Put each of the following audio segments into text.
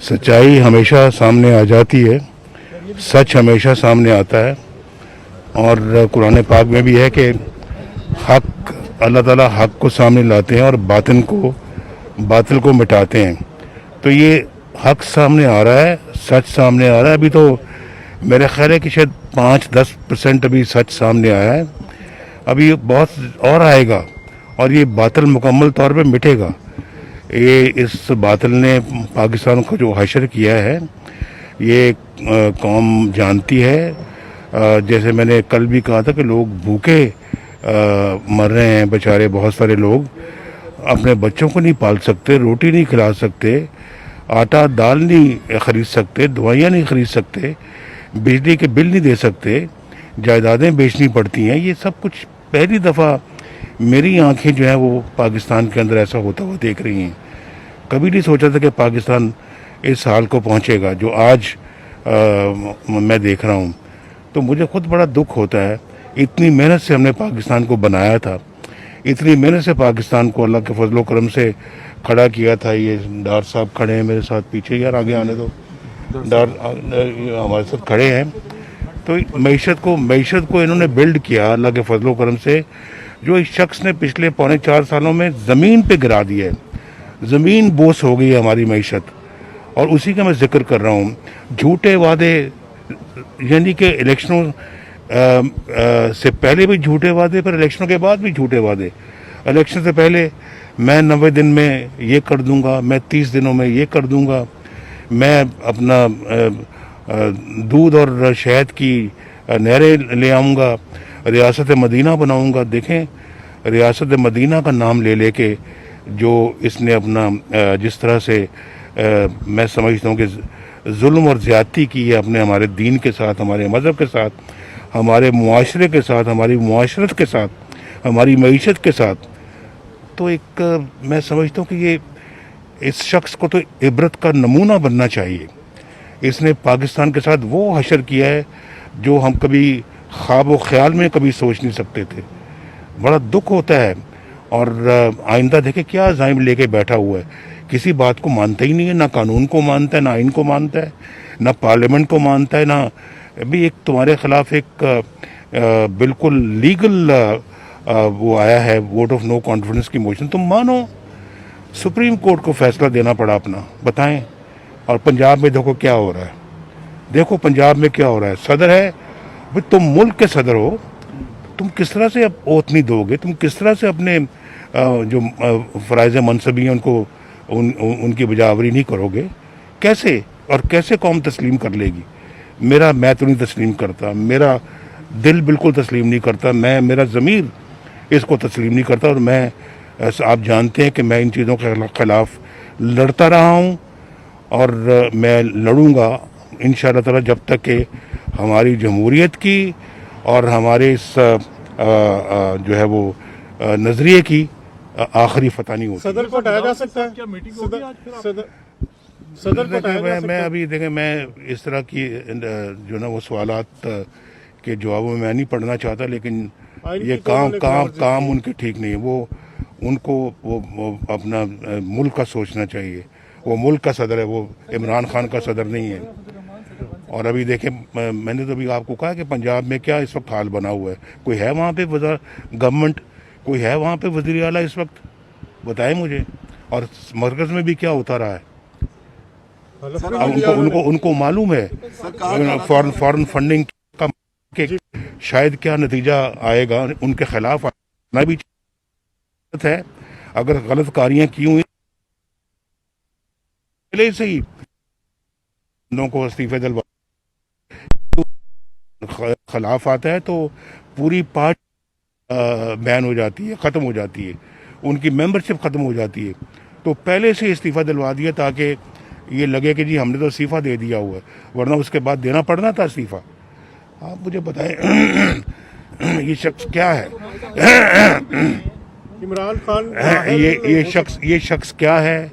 सच्चाई हमेशा सामने आ जाती है, सच हमेशा सामने आता है। और कुरान पाक में भी है कि हक, अल्लाह ताला हक को सामने लाते हैं और बातिल को मिटाते हैं। तो ये हक सामने आ रहा है, सच सामने आ रहा है। अभी तो मेरा ख्याल है कि शायद 5-10% अभी सच सामने आया है, अभी बहुत और आएगा और ये बातिल मुकम्मल तौर पे मिटेगा। ये इस बातिल ने पाकिस्तान को जो हशर किया है, ये कौम जानती है। जैसे मैंने कल भी कहा था कि लोग भूखे मर रहे हैं बेचारे, बहुत सारे लोग अपने बच्चों को नहीं पाल सकते, रोटी नहीं खिला सकते, आटा दाल नहीं ख़रीद सकते, दवाइयाँ नहीं ख़रीद सकते, बिजली के बिल नहीं दे सकते, जायदादें बेचनी पड़ती हैं। ये सब कुछ पहली दफ़ा मेरी आंखें जो है वो पाकिस्तान के अंदर ऐसा होता हुआ देख रही हैं। कभी नहीं सोचा था कि पाकिस्तान इस हाल को पहुंचेगा जो आज मैं देख रहा हूं। तो मुझे खुद बड़ा दुख होता है। इतनी मेहनत से हमने पाकिस्तान को बनाया था, इतनी मेहनत से पाकिस्तान को अल्लाह के फजलो करम से खड़ा किया था। ये डार साहब खड़े हैं मेरे साथ, पीछे यार आगे आने दो, डार हमारे साथ खड़े हैं। तो मईशत को इन्होंने बिल्ड किया अल्लाह के फजलो करम से, जो इस शख्स ने पिछले 3.25 सालों में ज़मीन पे गिरा दिया है। ज़मीन बोस हो गई है हमारी मईशत, और उसी का मैं जिक्र कर रहा हूँ। झूठे वादे, यानी कि इलेक्शनों से पहले भी झूठे वादे, पर इलेक्शनों के बाद भी झूठे वादे। इलेक्शन से पहले मैं 90 दिन में ये कर दूंगा, मैं 30 दिनों में ये कर दूंगा, मैं अपना दूध और शहद की नहरें ले आऊँगा, रियासत मदीना बनाऊँगा। देखें, रियासत मदीना का नाम ले लेके जो इसने अपना जिस तरह से मैं समझता हूँ कि जुल्म और ज़्यादती की है अपने हमारे दीन के साथ, हमारे मज़हब के साथ, हमारे मुआशरे के साथ, हमारी मुआशरत के साथ, हमारी मईशत के साथ। तो एक मैं समझता हूँ कि ये इस शख्स को तो इबरत का नमूना बनना चाहिए। इसने पाकिस्तान के साथ वो हशर किया है जो हम कभी ख्वाब व ख्याल में कभी सोच नहीं सकते थे। बड़ा दुख होता है। और आइंदा देखे क्या ज़ाइम लेके बैठा हुआ है, किसी बात को मानता ही नहीं है, ना कानून को मानता है, ना आइन को मानता है, ना पार्लियामेंट को मानता है, ना अभी एक तुम्हारे ख़िलाफ़ एक बिल्कुल लीगल वो आया है वोट ऑफ नो कॉन्फिडेंस की मोशन, तुम मानो। सुप्रीम कोर्ट को फैसला देना पड़ा अपना, बताएं। और पंजाब में देखो क्या हो रहा है, देखो पंजाब में क्या हो रहा है। सदर है भाई, तुम मुल्क के सदर हो, तुम किस तरह से अब ओथ नहीं दोगे, तुम किस तरह से अपने जो फ़राइज़ मनसबी हैं उनको उनकी बजावरी नहीं करोगे, कैसे और कैसे कौम तस्लीम कर लेगी। मैं तो नहीं तस्लीम करता, मेरा दिल बिल्कुल तस्लीम नहीं करता, मेरा ज़मीर इसको तस्लीम नहीं करता। और मैं, आप जानते हैं कि मैं इन चीज़ों के ख़िलाफ़ लड़ता रहा हूँ और मैं लड़ूंगा इंशाअल्लाह ताला जब तक कि हमारी जमहूरियत की और हमारे इस जो है वो नज़रिए की आखिरी फतह नहीं होती। सदर को हटाया जा सकता है क्या? मीटिंग होगी आज फिर सदर को हटाया जा सकता है? मैं अभी देखें, मैं इस तरह की जो ना वो सवालात के जवाबों में मैं नहीं पढ़ना चाहता, लेकिन ये काम उनके ठीक नहीं है। उनको अपना मुल्क का सोचना चाहिए। वो मुल्क का सदर है, वो इमरान खान का सदर नहीं है। और अभी देखें, मैंने तो अभी आपको कहा कि पंजाब में क्या इस वक्त हाल बना हुआ है। कोई है वहाँ पे गवर्नमेंट, कोई है वहाँ पे वज़ीर आला इस वक्त, बताएं मुझे। और मरकज़ में भी क्या होता रहा है, उनको मालूम है फॉरेन फंडिंग का कि शायद क्या नतीजा आएगा। उनके खिलाफ आना भी है। अगर गलत कारियाँ की हुई पहले से ही लोगों को इस्तीफे दिलवा खिलाफ आता है तो पूरी पार्टी बैन हो जाती है, ख़त्म हो जाती है, उनकी मेंबरशिप ख़त्म हो जाती है। तो पहले से इस्तीफ़ा दिलवा दिया ताकि ये लगे कि जी हमने तो इस्तीफ़ा दे दिया हुआ है, वरना उसके बाद देना पड़ना था इस्तीफ़ा। आप मुझे बताएं ये शख्स क्या है? इमरान खान ये शख्स क्या है?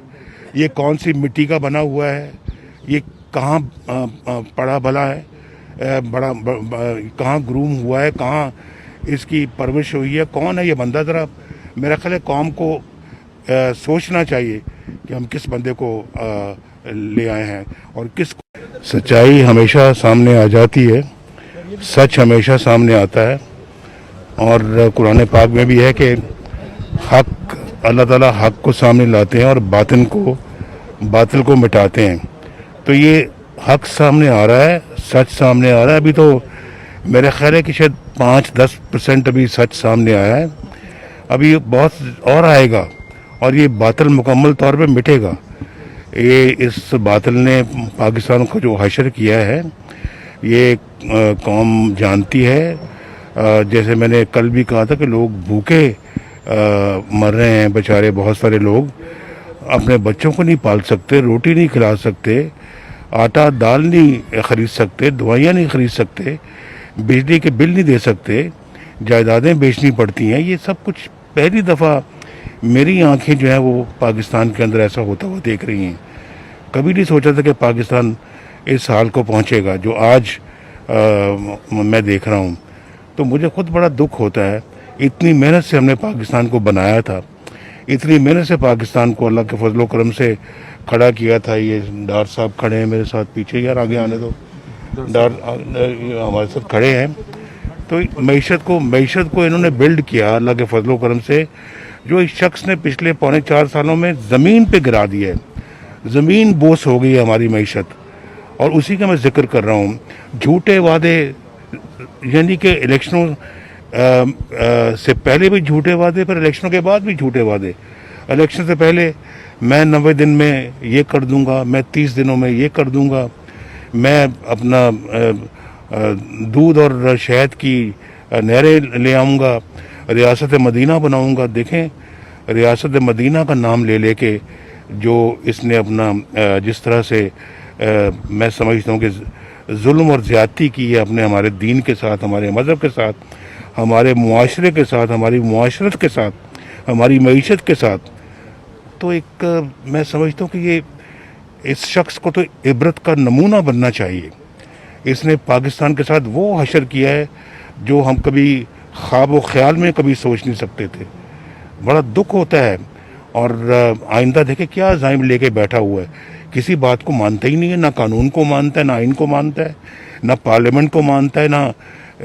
ये कौन सी मिट्टी का बना हुआ है? ये कहाँ पड़ा भला है? कहाँ ग्रूम हुआ है? कहाँ इसकी परवरिश हुई है? कौन है ये बंदा? ज़रा मेरा ख्याल है कौम को सोचना चाहिए कि हम किस बंदे को لے آئے ہیں اور کس سچائی ہمیشہ سامنے آ جاتی ہے, سچ ہمیشہ سامنے آتا ہے. اور قرآن پاک میں بھی ہے کہ حق اللہ تعالیٰ حق کو سامنے لاتے ہیں اور باطل کو مٹاتے ہیں. تو یہ حق سامنے آ رہا ہے, سچ سامنے آ رہا ہے. ابھی تو میرا خیال ہے کہ شاید 5-10% ابھی سچ سامنے آیا ہے, ابھی بہت اور آئے گا اور یہ باطل مکمل طور پہ مٹے گا. یہ اس باطل نے پاکستان کو جو حشر کیا ہے یہ قوم جانتی ہے. جیسے میں نے کل بھی کہا تھا کہ لوگ بھوکے مر رہے ہیں بیچارے, بہت سارے لوگ اپنے بچوں کو نہیں پال سکتے, روٹی نہیں کھلا سکتے, آٹا دال نہیں خرید سکتے, دوائیاں نہیں خرید سکتے, بجلی کے بل نہیں دے سکتے, جائیدادیں بیچنی پڑتی ہیں. یہ سب کچھ پہلی دفعہ میری آنکھیں جو ہیں وہ پاکستان کے اندر ایسا ہوتا ہوا دیکھ رہی ہیں. کبھی نہیں سوچا تھا کہ پاکستان اس حال کو پہنچے گا جو آج میں دیکھ رہا ہوں. تو مجھے خود بڑا دکھ ہوتا ہے. اتنی محنت سے ہم نے پاکستان کو بنایا تھا, اتنی محنت سے پاکستان کو اللہ کے فضل و کرم سے کھڑا کیا تھا. یہ ڈار صاحب کھڑے ہیں میرے ساتھ, پیچھے یار آگے آنے دو, ڈار ہمارے ساتھ کھڑے ہیں. تو معیشت کو انہوں نے بلڈ کیا اللہ کے فضل و کرم سے, جو اس شخص نے پچھلے 4.5 سالوں میں زمین پہ گرا دیا ہے. زمین بوس ہو گئی ہے ہماری معیشت, اور اسی کا میں ذکر کر رہا ہوں. جھوٹے وعدے, یعنی کہ الیکشنوں سے پہلے بھی جھوٹے وعدے, پھر الیکشنوں کے بعد بھی جھوٹے وعدے. الیکشن سے پہلے میں 90 دن میں یہ کر دوں گا, میں 30 دنوں میں یہ کر دوں گا, میں اپنا دودھ اور شہد کی نہریں لے آؤں گا, ریاست مدینہ بناؤں گا. دیکھیں ریاست مدینہ کا نام لے لے کے جو اس نے اپنا جس طرح سے میں سمجھتا ہوں کہ ظلم اور زیادتی کی ہے اپنے ہمارے دین کے ساتھ, ہمارے مذہب کے ساتھ, ہمارے معاشرے کے ساتھ, ہماری معاشرت کے ساتھ, ہماری معیشت کے ساتھ. تو ایک میں سمجھتا ہوں کہ یہ اس شخص کو تو عبرت کا نمونہ بننا چاہیے. اس نے پاکستان کے ساتھ وہ حشر کیا ہے جو ہم کبھی خواب و خیال میں کبھی سوچ نہیں سکتے تھے. بڑا دکھ ہوتا ہے. اور آئندہ دیکھیں کیا عزائم لے کے بیٹھا ہوا ہے, کسی بات کو مانتا ہی نہیں ہے, نہ قانون کو مانتا ہے, نہ آئین کو مانتا ہے, نہ پارلیمنٹ کو مانتا ہے, نہ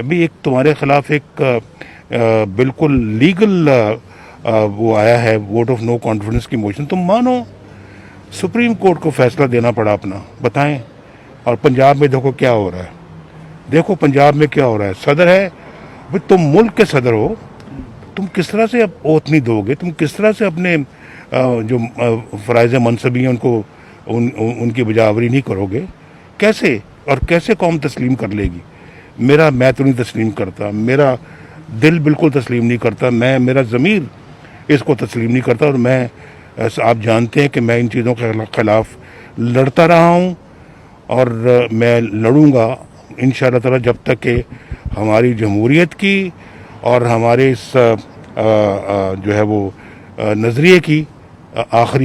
ابھی ایک تمہارے خلاف ایک بالکل لیگل وہ آیا ہے ووٹ آف نو کانفیڈنس کی موشن. تم مانو, سپریم کورٹ کو فیصلہ دینا پڑا اپنا, بتائیں. اور پنجاب میں دیکھو کیا ہو رہا ہے, دیکھو پنجاب میں کیا ہو رہا ہے. صدر ہے, تم ملک کے صدر ہو, تم کس طرح سے اب اوتھ نہیں دو گے, تم کس طرح سے اپنے جو فرائض منصبی ہیں ان کو ان کی بجاوری نہیں کرو گے؟ کیسے اور کیسے قوم تسلیم کر لے گی؟ میں تو نہیں تسلیم کرتا, میرا دل بالکل تسلیم نہیں کرتا, میرا ضمیر اس کو تسلیم نہیں کرتا. اور میں آپ جانتے ہیں کہ میں ان چیزوں کے خلاف لڑتا رہا ہوں اور میں لڑوں گا انشاءاللہ تعالی جب تک کہ ہماری جمہوریت کی اور ہمارے اس جو ہے وہ نظریے کی آخری